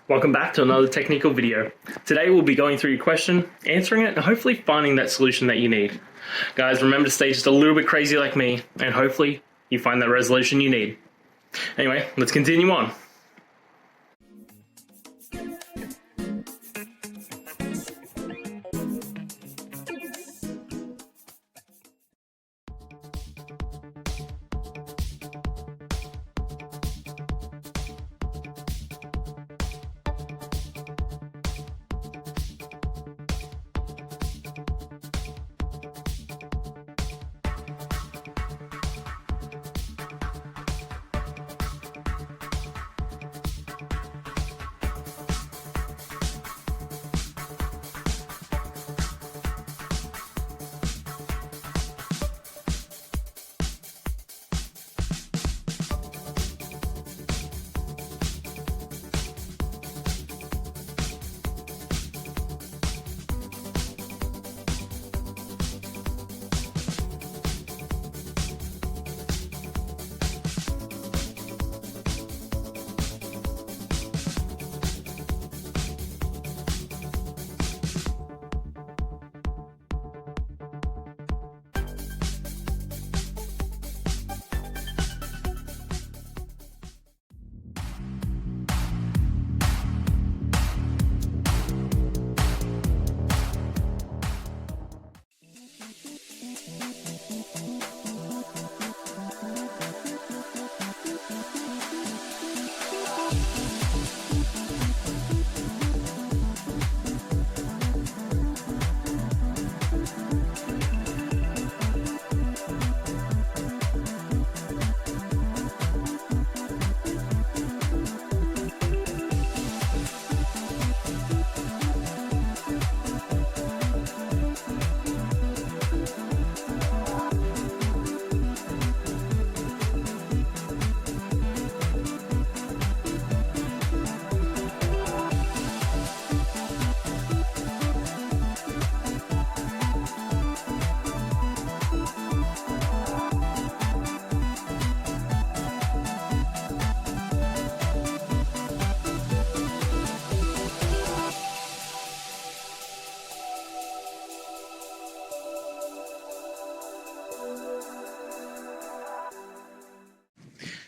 Welcome back to another technical video. Today we'll be going through your question, answering it, and hopefully finding that solution that you need. Guys, remember to stay just a little bit crazy like me, and hopefully you find that resolution you need. Anyway, let's continue on.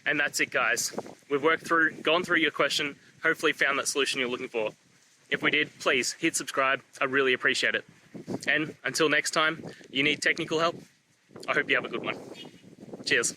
And that's it, guys. We've gone through your question, hopefully found that solution you're looking for. If we did, please hit subscribe. I really appreciate it. And until next time, you need technical help, I hope you have a good one. Cheers.